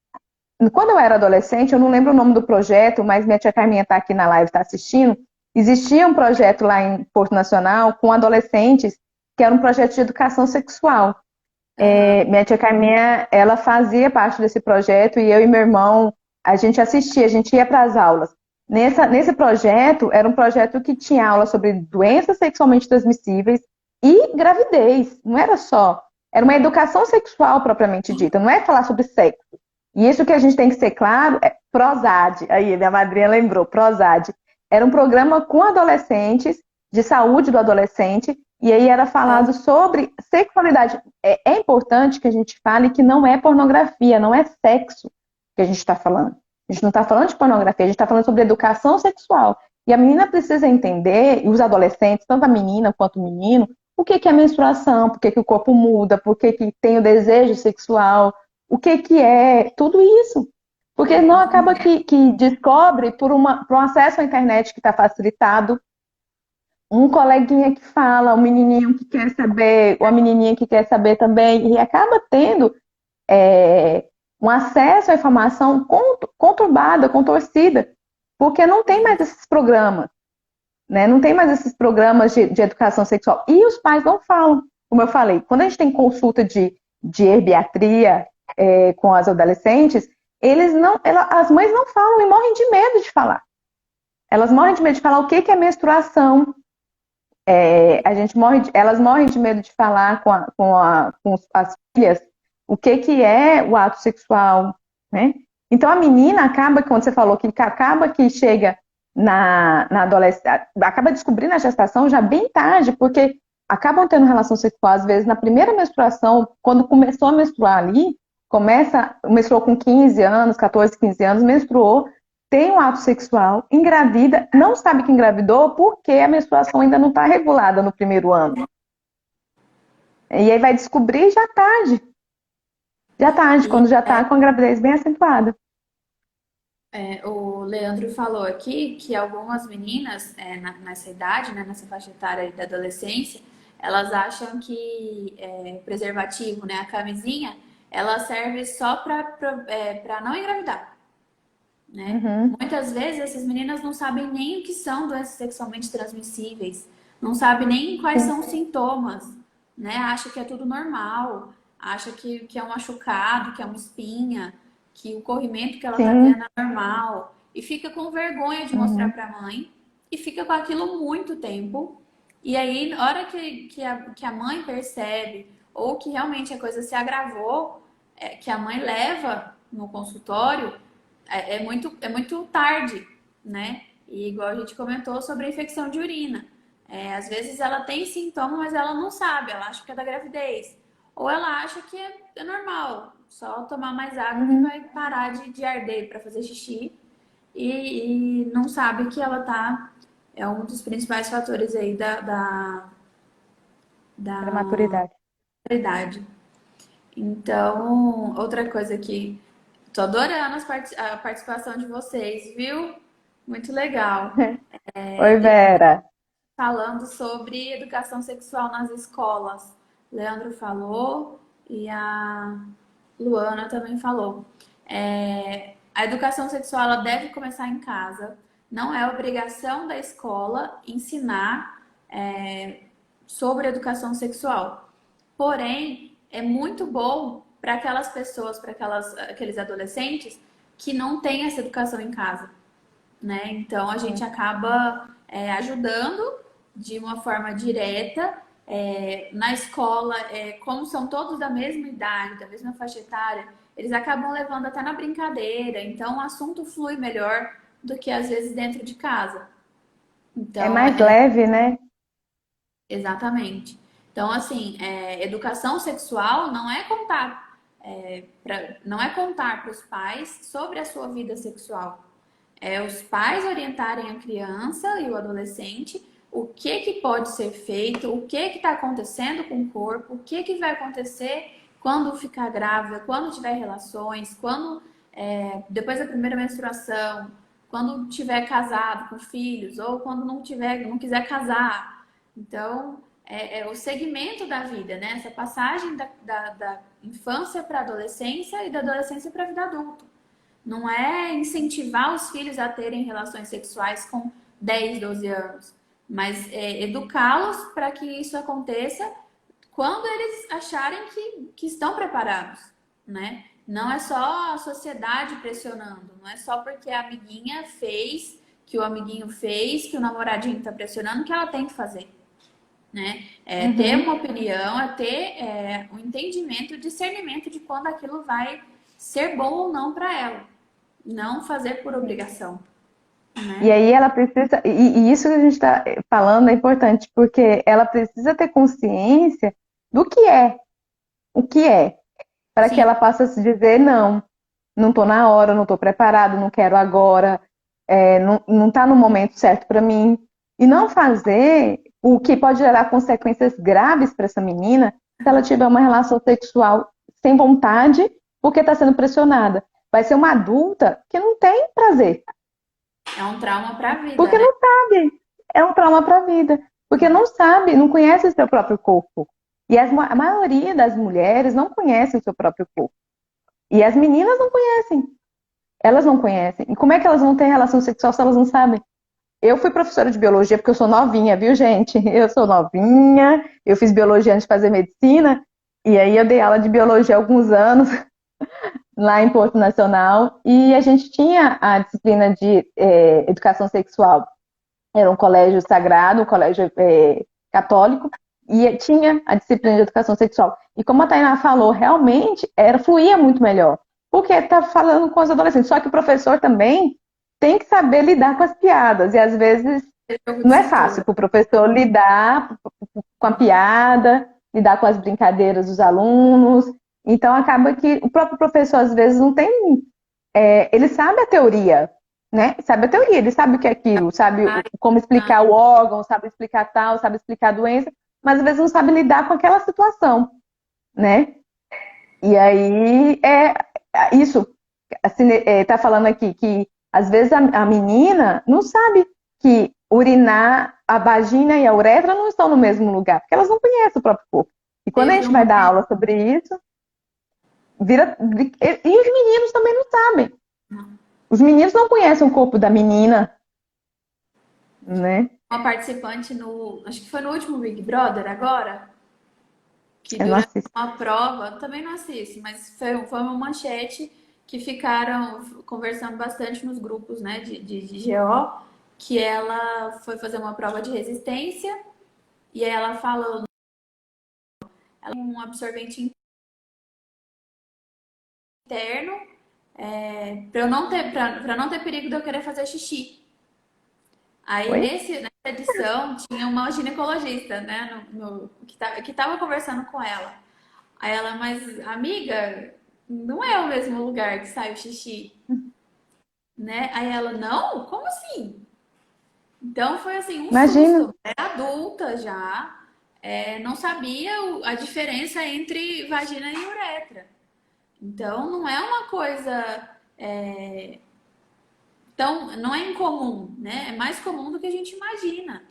Quando eu era adolescente, eu não lembro o nome do projeto, mas minha tia Carminha está aqui na live, está assistindo. Existia um projeto lá em Porto Nacional com adolescentes, que era um projeto de educação sexual. aham, Minha tia Carminha, ela fazia parte desse projeto e eu e meu irmão, a gente assistia, a gente ia para as aulas. Nesse projeto, era um projeto que tinha aula sobre doenças sexualmente transmissíveis e gravidez. Não era só, era uma educação sexual propriamente dita, não é falar sobre sexo. E isso que a gente tem que ser claro é Prozad. Aí, minha madrinha lembrou, Prozad. Era um programa com adolescentes, de saúde do adolescente, e aí era falado sobre sexualidade. É importante que a gente fale que não é pornografia, não é sexo que a gente está falando. A gente não está falando de pornografia, a gente está falando sobre educação sexual. E a menina precisa entender, e os adolescentes, tanto a menina quanto o menino, o que que é menstruação, por que que o corpo muda, por que que tem o desejo sexual, o que que é tudo isso. Porque não acaba exatamente. que descobre por um acesso à internet que está facilitado, um coleguinha que fala, um menininho que quer saber, ou a menininha que quer saber também, e acaba tendo um acesso à informação conturbada, contorcida, porque não tem mais esses programas, né? Não tem mais esses programas de educação sexual. E os pais não falam, como eu falei, quando a gente tem consulta de herbiatria com as adolescentes, as mães não falam e morrem de medo de falar. Elas morrem de medo de falar o que é menstruação. Elas morrem de medo de falar com as filhas o que é o ato sexual, né? Então a menina acaba, quando você falou que acaba que chega na adolescência, acaba descobrindo a gestação já bem tarde, porque acabam tendo relação sexual, às vezes, na primeira menstruação, quando começou a menstruar ali, menstruou com 15 anos, 14, 15 anos, menstruou, tem um ato sexual, engravida, não sabe que engravidou porque a menstruação ainda não está regulada no primeiro ano. E aí vai descobrir já tarde. Já tarde, quando já está com a gravidez bem acentuada. O Leandro falou aqui que algumas meninas nessa idade, né, nessa faixa etária da adolescência, elas acham que preservativo, né, a camisinha, ela serve só para não engravidar, né? Uhum. Muitas vezes essas meninas não sabem nem o que são doenças sexualmente transmissíveis, não sabem nem quais são os sintomas, né? Acha que é tudo normal, acha que é um machucado, que é uma espinha, que o corrimento que ela tá Sim. tendo é normal, e fica com vergonha de mostrar Uhum. para a mãe, e fica com aquilo muito tempo. E aí, na hora que a mãe percebe, ou que realmente a coisa se agravou, que a mãe leva no consultório, é muito tarde, né? E igual a gente comentou sobre a infecção de urina. Às vezes ela tem sintoma, mas ela não sabe, ela acha que é da gravidez. Ou ela acha que é normal, só tomar mais água que Uhum. vai parar de arder para fazer xixi. E não sabe que ela tá. É um dos principais fatores aí da Prematuridade. idade. Então, outra coisa que tô adorando a participação de vocês, viu? Muito legal. Oi, Vera. Falando sobre educação sexual nas escolas. Leandro falou e a Luana também falou. A educação sexual ela deve começar em casa. Não é obrigação da escola ensinar sobre educação sexual. Porém, é muito bom para aquelas pessoas, para aqueles adolescentes que não têm essa educação em casa, né? Então a gente acaba ajudando de uma forma direta. Na escola, como são todos da mesma idade, da mesma faixa etária, eles acabam levando até na brincadeira, então o assunto flui melhor do que às vezes dentro de casa. É Então, mais leve, né? exatamente. Então, assim, educação sexual não é contar para os pais sobre a sua vida sexual. É os pais orientarem a criança e o adolescente o que pode ser feito, o que está acontecendo com o corpo, o que vai acontecer quando ficar grávida, quando tiver relações, quando depois da primeira menstruação, quando tiver casado com filhos ou quando não quiser casar. Então, é o segmento da vida, né? Essa passagem da infância para a adolescência e da adolescência para a vida adulta. Não é incentivar os filhos a terem relações sexuais com 10, 12 anos, mas educá-los para que isso aconteça quando eles acharem que estão preparados, né? Não é só a sociedade pressionando, não é só porque a amiguinha fez, que o amiguinho fez, que o namoradinho está pressionando, que ela tem que fazer, né? Ter uma opinião, ter um entendimento, discernimento de quando aquilo vai ser bom ou não para ela. Não fazer por obrigação, E né? aí ela precisa, e isso que a gente está falando é importante, porque ela precisa ter consciência do o que é, para que Sim. ela possa se dizer, não, não estou na hora, não estou preparado, não quero agora, não está no momento certo para mim. E não fazer o que pode gerar consequências graves para essa menina se ela tiver uma relação sexual sem vontade, porque está sendo pressionada. Vai ser uma adulta que não tem prazer. É um trauma para a vida, Porque né? não sabe. É um trauma para a vida. Porque não sabe, não conhece o seu próprio corpo. E a maioria das mulheres não conhece o seu próprio corpo. E as meninas não conhecem. Elas não conhecem. E como é que elas vão ter relação sexual se elas não sabem? Eu fui professora de biologia porque eu sou novinha, viu, gente? Eu sou novinha, eu fiz biologia antes de fazer medicina. E aí eu dei aula de biologia há alguns anos lá em Porto Nacional. E a gente tinha a disciplina de educação sexual. Era um colégio sagrado, um colégio católico, e tinha a disciplina de educação sexual. E como a Tainá falou, realmente fluía muito melhor, porque está falando com os adolescentes. Só que o professor também tem que saber lidar com as piadas, e às vezes jogo de Não é fácil cintura. para o professor lidar com a piada, lidar com as brincadeiras dos alunos. Então, acaba que o próprio professor, às vezes, não tem. Ele sabe a teoria, né? Sabe a teoria, ele sabe o que é aquilo, sabe Ai, como tá. explicar o órgão, sabe explicar tal, sabe explicar a doença, mas às vezes não sabe lidar com aquela situação, né? E aí, isso, assim, tá falando aqui que às vezes a menina não sabe que urinar, a vagina e a uretra não estão no mesmo lugar, porque elas não conhecem o próprio corpo. E quando a Teve gente vai uma. dar aula sobre isso, vira. E os meninos também não sabem. Os meninos não conhecem o corpo da menina, né? Uma participante no, acho que foi no último Big Brother agora, que Eu não durante assisto. uma prova, eu também não assisto, mas foi uma manchete que ficaram conversando bastante nos grupos, né, de GO, que ela foi fazer uma prova de resistência e aí ela falou, ela tem um absorvente interno, para não ter perigo de eu querer fazer xixi. Aí Oi? nessa edição tinha uma ginecologista, né, que tava conversando com ela. Aí ela, mas amiga, não é o mesmo lugar que sai o xixi, né? Aí ela, não? Como assim? Então foi assim, um Imagina. susto. Era adulta já, não sabia a diferença entre vagina e uretra. Então não é uma coisa tão, não é incomum, né? É mais comum do que a gente imagina.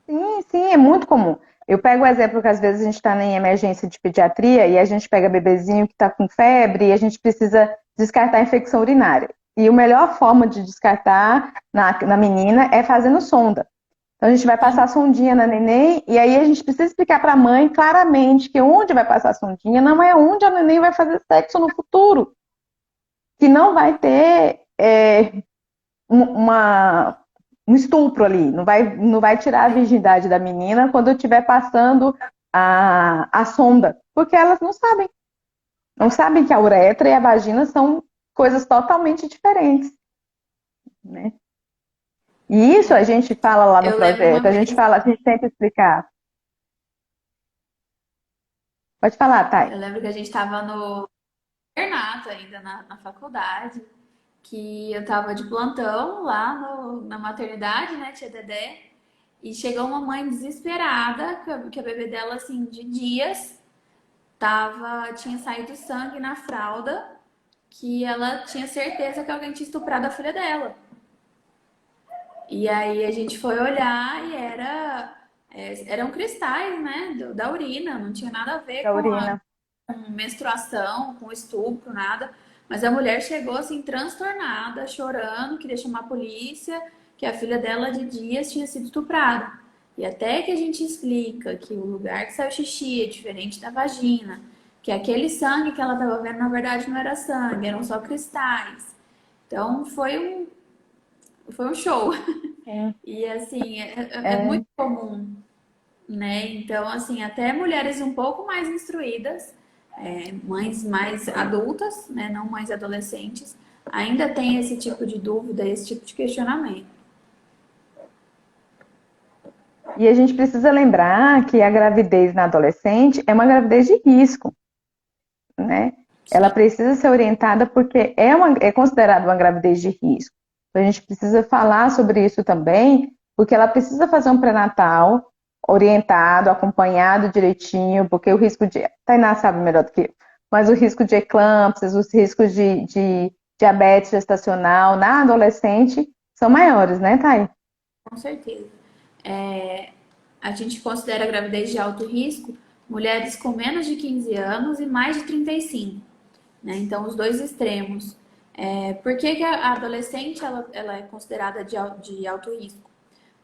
Sim, sim, é muito comum. Eu pego o exemplo que às vezes a gente está em emergência de pediatria e a gente pega bebezinho que está com febre e a gente precisa descartar a infecção urinária. E a melhor forma de descartar na menina é fazendo sonda. Então a gente vai passar a sondinha na neném e aí a gente precisa explicar para a mãe claramente que onde vai passar a sondinha não é onde a neném vai fazer sexo no futuro, que não vai ter uma, um estupro ali, não vai tirar a virgindade da menina quando eu estiver passando a sonda, porque elas não sabem que a uretra e a vagina são coisas totalmente diferentes, né? E isso a gente fala lá no Eu lembro uma projeto, a gente vez, fala, a gente tenta explicar. Pode falar, Thay. eu lembro que a gente estava no internato ainda na faculdade, que eu tava de plantão lá na maternidade, né, tia Dedé, e chegou uma mãe desesperada, que a bebê dela, assim, de dias, tinha saído sangue na fralda, que ela tinha certeza que alguém tinha estuprado a filha dela. E aí a gente foi olhar e eram cristais, né, da urina, não tinha nada a ver Da urina. com menstruação, com estupro, nada. Mas a mulher chegou assim transtornada, chorando, queria chamar a polícia, que a filha dela de dias tinha sido estuprada. E até que a gente explica que o lugar que saiu xixi é diferente da vagina, que aquele sangue que ela estava vendo na verdade não era sangue, eram só cristais. Então foi um show. Sim. E assim, é É, muito comum, né? Então, assim, até mulheres um pouco mais instruídas, mães mais adultas, né? Não mães adolescentes, ainda tem esse tipo de dúvida, esse tipo de questionamento. e a gente precisa lembrar que a gravidez na adolescente é uma gravidez de risco, né? Ela Sim, precisa ser orientada porque é considerada uma gravidez de risco. Então, a gente precisa falar sobre isso também, porque ela precisa fazer um pré-natal orientado, acompanhado direitinho, porque o risco de. Tainá sabe melhor do que eu, mas o risco de eclâmpsias, os riscos de diabetes gestacional na adolescente são maiores, né, Thay? com certeza. A gente considera a gravidez de alto risco mulheres com menos de 15 anos e mais de 35, né? Então, os dois extremos. Por que que a adolescente ela é considerada de alto risco?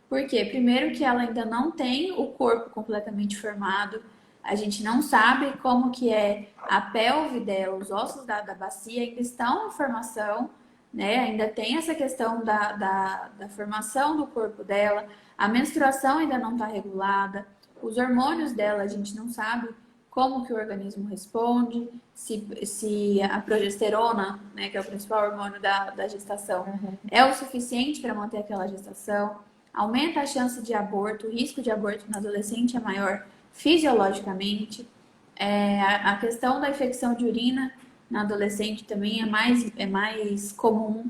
Porque, primeiro, que ela ainda não tem o corpo completamente formado, a gente não sabe como que é a pelve dela, os ossos da bacia ainda estão em formação, né? Ainda tem essa questão da formação do corpo dela, a menstruação ainda não está regulada, os hormônios dela a gente não sabe como que o organismo responde, se a progesterona, né, que é o principal hormônio da gestação, Uhum. é o suficiente para manter aquela gestação. aumenta a chance de aborto, o risco de aborto no adolescente é maior fisiologicamente. A questão da infecção de urina na adolescente também é mais comum.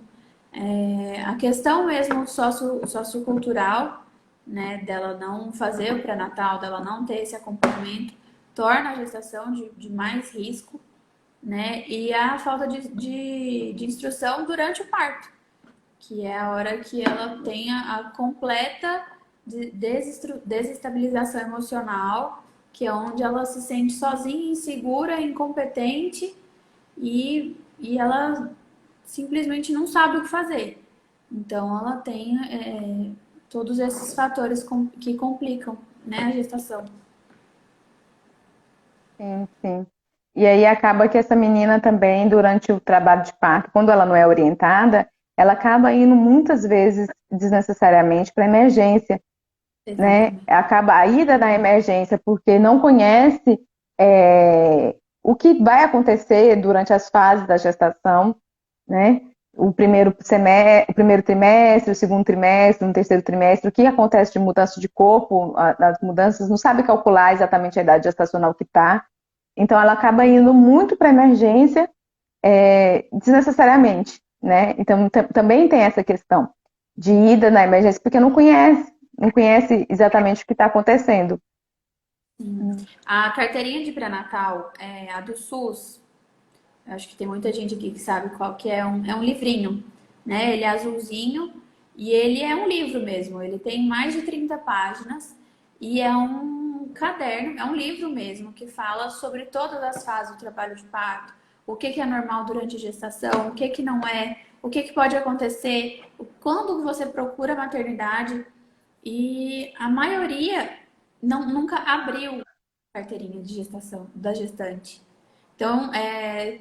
A questão mesmo sociocultural, né, dela não fazer o pré-natal, dela não ter esse acompanhamento, torna a gestação de mais risco, né, e a falta de instrução durante o parto, que é a hora que ela tem a completa desestabilização emocional, que é onde ela se sente sozinha, insegura, incompetente e ela simplesmente não sabe o que fazer. Então, ela tem todos esses fatores que complicam, né, a gestação. Sim, sim. E aí acaba que essa menina também, durante o trabalho de parto, quando ela não é orientada, ela acaba indo muitas vezes desnecessariamente para emergência, né? Exatamente. Acaba a ida na emergência porque não conhece o que vai acontecer durante as fases da gestação, né? O primeiro trimestre, o segundo trimestre, o terceiro trimestre, o que acontece de mudança de corpo, as mudanças, não sabe calcular exatamente a idade gestacional que está. Então, ela acaba indo muito para a emergência desnecessariamente, né? Então, também tem essa questão de ida na emergência, porque não conhece exatamente o que está acontecendo. Sim. A carteirinha de pré-natal, a do SUS, acho que tem muita gente aqui que sabe qual que é um livrinho, né? Ele é azulzinho e ele é um livro mesmo. Ele tem mais de 30 páginas e é um caderno, é um livro mesmo que fala sobre todas as fases do trabalho de parto, o que é normal durante a gestação, o que não é, o que pode acontecer, quando você procura a maternidade e a maioria nunca abriu carteirinha de gestação da gestante. Então,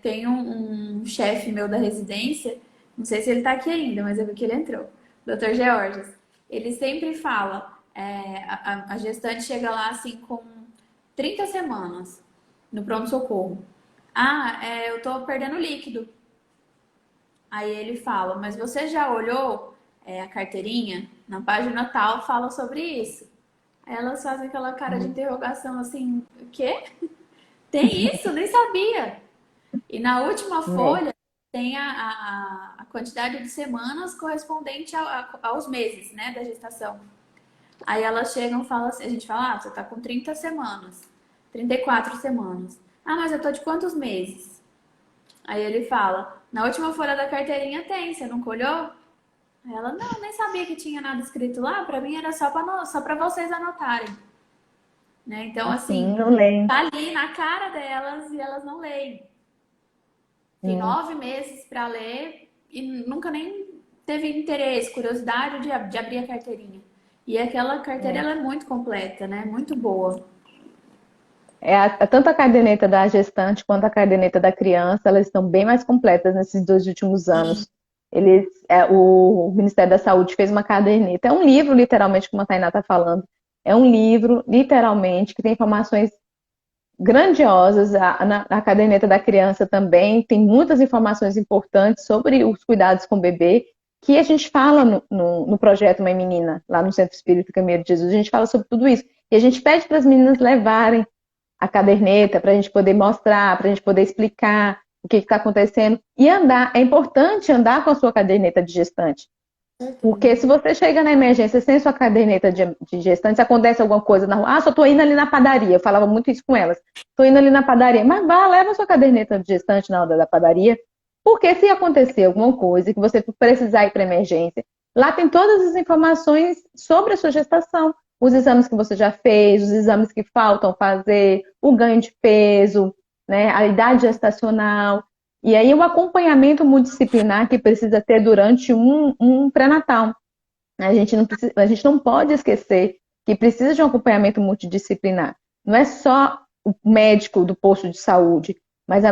tem um chefe meu da residência, não sei se ele está aqui ainda, mas eu vi que ele entrou, Dr. Georges. Ele sempre fala, a gestante chega lá assim com 30 semanas no pronto-socorro. Ah, eu tô perdendo líquido. Aí ele fala, mas você já olhou a carteirinha? Na página tal fala sobre isso. Aí elas fazem aquela cara de interrogação assim, o quê? Tem isso? Nem sabia. E na última Né? folha tem a quantidade de semanas correspondente aos meses, né, da gestação. Aí elas chegam e falam assim, a gente fala, você tá com 30 semanas, 34 semanas. Ah, mas eu tô de quantos meses? Aí ele fala, na última folha da carteirinha tem, você nunca olhou? Aí ela, não, nem sabia que tinha nada escrito lá, pra mim era só pra vocês anotarem. Né? Então, Assim, assim, não leio. tá ali na cara delas e elas não leem. Tem 9 meses para ler e nunca nem teve interesse, curiosidade de abrir a carteirinha. E aquela carteira É. ela é muito completa, né? Muito boa. Tanto a caderneta da gestante quanto a caderneta da criança, elas estão bem mais completas nesses 2 últimos anos. O Ministério da Saúde fez uma caderneta. É um livro, literalmente, como a Tainá está falando. É um livro, literalmente, que tem informações grandiosas. Na caderneta da criança também tem muitas informações importantes sobre os cuidados com o bebê, que a gente fala no projeto Mãe Menina, lá no Centro Espírita Caminho de Jesus. A gente fala sobre tudo isso. E a gente pede para as meninas levarem a caderneta para a gente poder mostrar, para a gente poder explicar o que está acontecendo. E andar, é importante andar com a sua caderneta de gestante. Porque se você chega na emergência sem sua caderneta de gestante, se acontece alguma coisa na rua, só tô indo ali na padaria. Eu falava muito isso com elas. Tô indo ali na padaria. Mas vá, leva sua caderneta de gestante na hora da padaria. Porque se acontecer alguma coisa que você precisar ir para emergência, lá tem todas as informações sobre a sua gestação. Os exames que você já fez, os exames que faltam fazer, o ganho de peso, né, a idade gestacional. E aí o acompanhamento multidisciplinar que precisa ter durante um pré-natal. A gente não pode esquecer que precisa de um acompanhamento multidisciplinar. Não é só o médico do posto de saúde, mas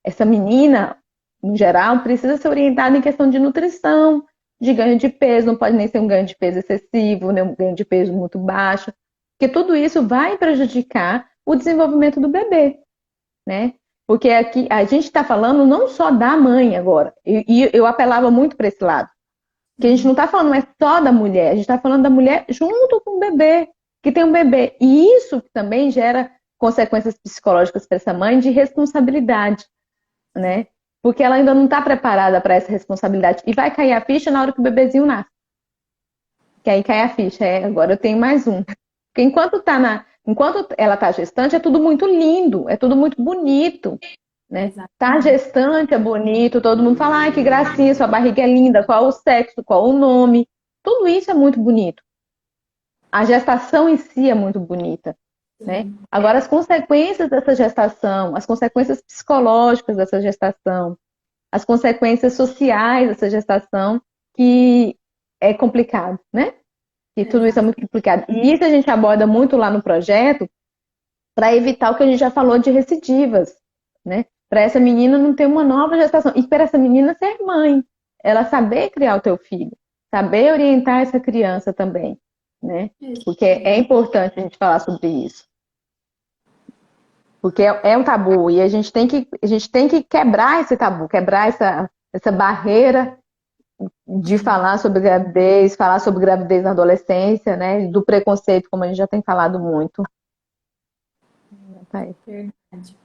essa menina, em geral, precisa ser orientada em questão de nutrição, de ganho de peso, não pode nem ser um ganho de peso excessivo, nem um ganho de peso muito baixo, porque tudo isso vai prejudicar o desenvolvimento do bebê, né? Porque aqui a gente está falando não só da mãe agora, e eu apelava muito para esse lado. Que a gente não está falando é só da mulher, a gente está falando da mulher junto com o bebê, que tem um bebê. E isso também gera consequências psicológicas para essa mãe de responsabilidade, né? Porque ela ainda não está preparada para essa responsabilidade. E vai cair a ficha na hora que o bebezinho nasce. Que aí cai a ficha, agora eu tenho mais um. Porque enquanto ela está gestante, é tudo muito lindo, é tudo muito bonito, né? Tá Exatamente. gestante é bonito, todo mundo fala, ai, que gracinha, sua barriga é linda, qual o sexo, qual o nome. Tudo isso é muito bonito. A gestação em si é muito bonita, né? Sim. Agora, as consequências dessa gestação, as consequências psicológicas dessa gestação, as consequências sociais dessa gestação, que é complicado, né? E tudo isso é Exato. muito complicado. E isso a gente aborda muito lá no projeto para evitar o que a gente já falou de recidivas, né? Para essa menina não ter uma nova gestação. E para essa menina ser mãe, ela saber criar o teu filho, saber orientar essa criança também, né? Porque é importante a gente falar sobre isso. Porque é um tabu e a gente tem que quebrar esse tabu, quebrar essa barreira de Sim. falar sobre gravidez na adolescência, né? Do preconceito, como a gente já tem falado muito. Tá aí. Verdade.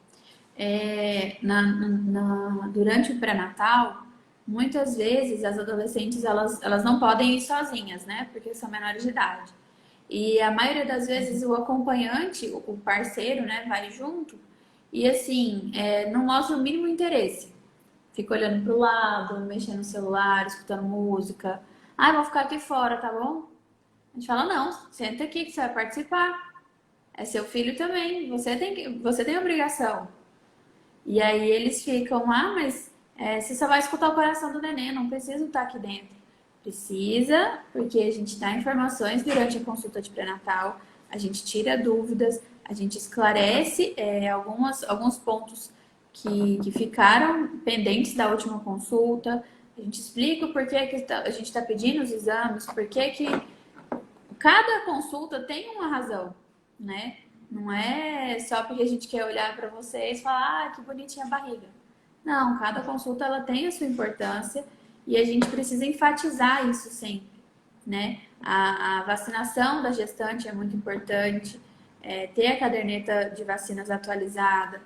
Durante o pré-natal, muitas vezes as adolescentes elas não podem ir sozinhas, né? Porque são menores de idade. E a maioria das vezes o acompanhante, o parceiro, né, vai junto e assim, não mostra o mínimo interesse. Fica olhando pro lado, mexendo no celular, escutando música. Ah, vou ficar aqui fora, tá bom? A gente fala, não, senta aqui que você vai participar. É seu filho também, você tem obrigação. E aí eles ficam, mas você só vai escutar o coração do neném, não precisa estar aqui dentro. Precisa, porque a gente dá informações durante a consulta de pré-natal, a gente tira dúvidas, a gente esclarece alguns pontos que ficaram pendentes da última consulta, a gente explica o porquê que a gente está pedindo os exames, porquê que cada consulta tem uma razão, né? Não é só porque a gente quer olhar para vocês e falar, que bonitinha a barriga. Não, cada consulta ela tem a sua importância e a gente precisa enfatizar isso sempre, né? A vacinação da gestante é muito importante, ter a caderneta de vacinas atualizada,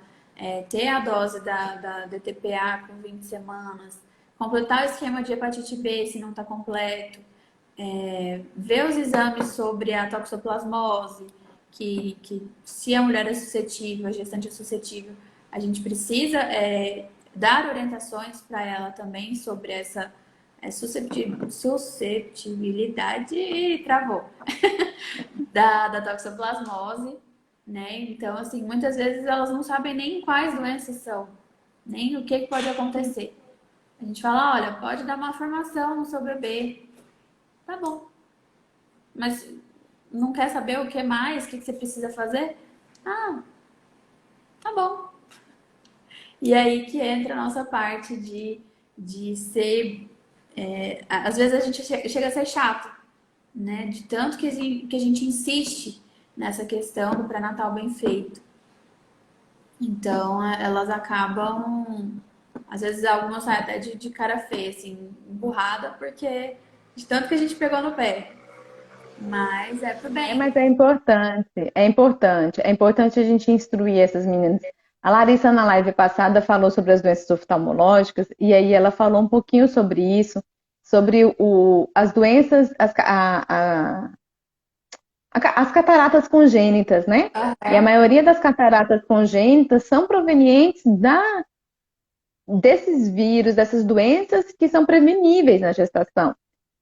ter a dose da DTPA com 20 semanas, completar o esquema de hepatite B se não está completo, ver os exames sobre a toxoplasmose, que se a mulher é suscetível, a gestante é suscetível, a gente precisa dar orientações para ela também sobre essa susceptibilidade, travou, da toxoplasmose, né? Então, assim, muitas vezes elas não sabem nem quais doenças são, nem o que pode acontecer. A gente fala, olha, pode dar uma formação no seu bebê. Tá bom. Mas não quer saber o que mais? O que você precisa fazer? Ah, tá bom. E aí que entra a nossa parte de ser. Às vezes a gente chega a ser chato, né? De tanto que a gente insiste nessa questão do pré-natal bem feito. Então, elas acabam. Às vezes algumas saem até de cara feia, assim, emburrada, porque de tanto que a gente pegou no pé. Mas é pro bem. Mas é importante a gente instruir essas meninas. A Larissa, na live passada, falou sobre as doenças oftalmológicas, e aí ela falou um pouquinho sobre isso, sobre as doenças, as cataratas congênitas, né? E a maioria das cataratas congênitas são provenientes desses vírus, dessas doenças que são preveníveis na gestação,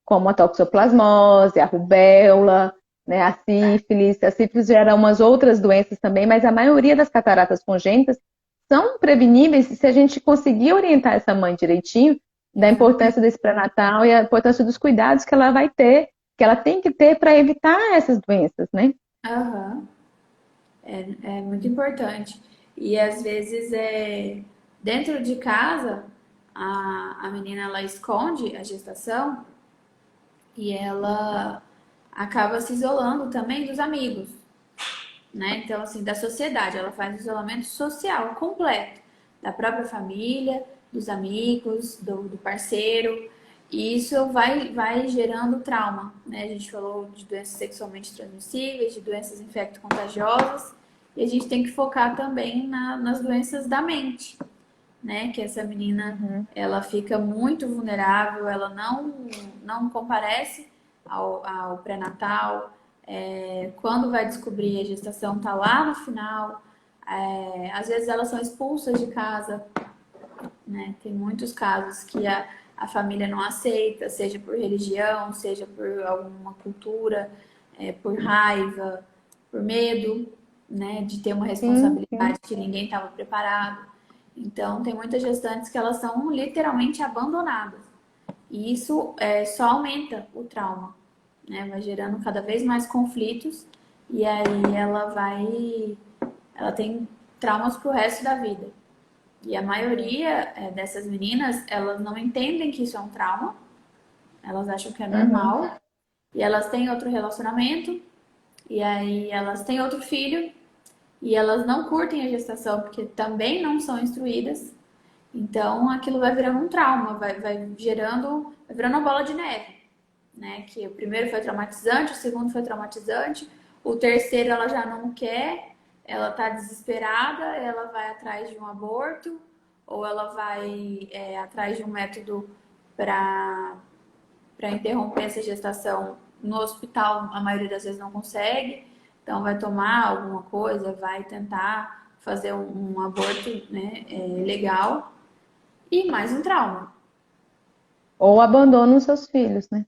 como a toxoplasmose, a rubéola, né, a sífilis. A sífilis gera umas outras doenças também, mas a maioria das cataratas congênitas são preveníveis se a gente conseguir orientar essa mãe direitinho da Exatamente. importância desse pré-natal e a importância dos cuidados que ela vai ter, que ela tem que ter para evitar essas doenças, né? Aham. É muito importante. E às vezes dentro de casa a menina ela esconde a gestação e ela acaba se isolando também dos amigos, né? Então, assim, da sociedade, ela faz isolamento social completo, da própria família, dos amigos, do parceiro. E isso vai gerando trauma, né? A gente falou de doenças sexualmente transmissíveis, de doenças infecto-contagiosas, e a gente tem que focar também nas doenças da mente, né? Que essa menina, Uhum. ela fica muito vulnerável, ela não comparece ao pré-natal. Quando vai descobrir a gestação tá lá no final. Às vezes elas são expulsas de casa, né? Tem muitos casos que a família não aceita, seja por religião, seja por alguma cultura, por raiva, por medo, né? De ter uma Sim, sim. responsabilidade que ninguém estava preparado. Então, tem muitas gestantes que elas são literalmente abandonadas. E isso só aumenta o trauma, né? Vai gerando cada vez mais conflitos e aí ela tem traumas pro resto da vida. E a maioria dessas meninas, elas não entendem que isso é um trauma, elas acham que é Uhum. normal, e elas têm outro relacionamento, e aí elas têm outro filho, e elas não curtem a gestação porque também não são instruídas. Então aquilo vai virando um trauma, vai virando uma bola de neve, né? Que o primeiro foi traumatizante, o segundo foi traumatizante, o terceiro ela já não quer, ela tá desesperada, ela vai atrás de um aborto, ou ela vai atrás de um método para interromper essa gestação no hospital, a maioria das vezes não consegue, então vai tomar alguma coisa, vai tentar fazer um aborto, né, legal, e mais um trauma, Ou abandonam seus filhos, né?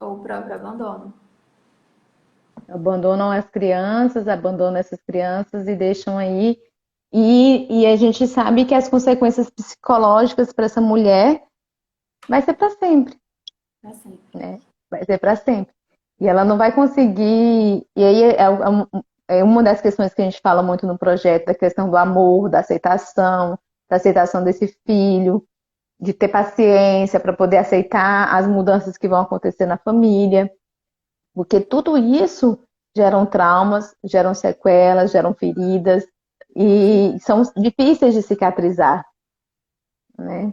ou o próprio abandono. Abandonam as crianças, abandonam essas crianças e deixam aí. E a gente sabe que as consequências psicológicas para essa mulher vai ser para sempre, Pra sempre. né? Vai ser para sempre. E ela não vai conseguir. E aí é uma das questões que a gente fala muito no projeto, da questão do amor, da aceitação desse filho, de ter paciência para poder aceitar as mudanças que vão acontecer na família. Porque tudo isso geram traumas, geram sequelas, geram feridas e são difíceis de cicatrizar, né?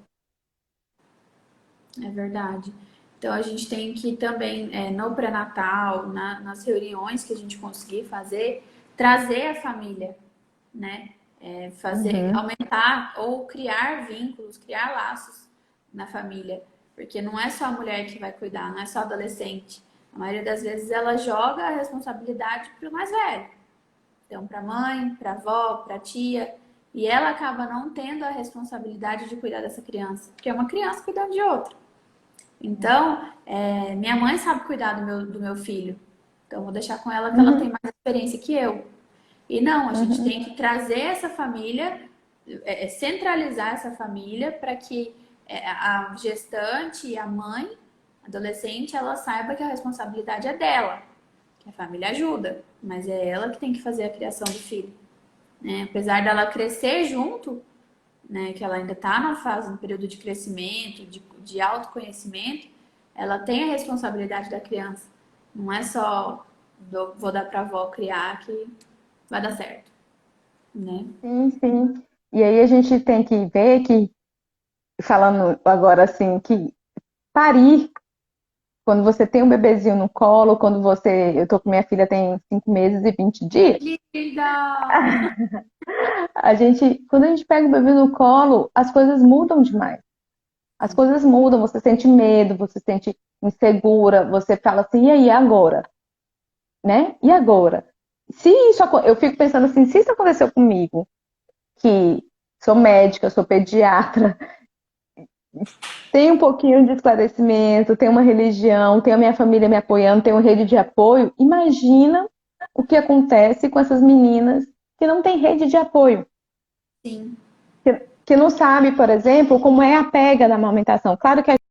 É verdade. Então a gente tem que também, no pré-natal, nas reuniões que a gente conseguir fazer, trazer a família, né? Fazer, Uhum, aumentar ou criar vínculos, criar laços na família. Porque não é só a mulher que vai cuidar, não é só a adolescente. A maioria das vezes ela joga a responsabilidade para o mais velho. Então, para a mãe, para a avó, para a tia. E ela acaba não tendo a responsabilidade de cuidar dessa criança. Porque é uma criança cuidando de outra. Então, minha mãe sabe cuidar do meu filho. Então, vou deixar com ela que ela tem uhum, mais experiência que eu. E não, a gente uhum. tem que trazer essa família, centralizar essa família para que a gestante e a mãe, adolescente, ela saiba que a responsabilidade é dela. Que a família ajuda, mas é ela que tem que fazer a criação do filho. Né? Apesar dela crescer junto, né, que ela ainda está na fase, no período de crescimento, de autoconhecimento, ela tem a responsabilidade da criança. Não é só vou dar para a avó criar que vai dar certo, né? Sim, sim. E aí a gente tem que ver que, falando agora assim, que parir, quando você tem um bebezinho no colo, eu tô com minha filha tem 5 meses e 20 dias, Linda! quando a gente pega o bebê no colo, as coisas mudam demais. As Sim. coisas mudam, você sente medo, você se sente insegura, você fala assim, e aí, agora? Né? E agora? Eu fico pensando assim, se isso aconteceu comigo, que sou médica, sou pediatra, tenho um pouquinho de esclarecimento, tenho uma religião, tenho a minha família me apoiando, tenho uma rede de apoio, imagina o que acontece com essas meninas que não têm rede de apoio, Sim. que não sabe, por exemplo, como é a pega da amamentação. Claro que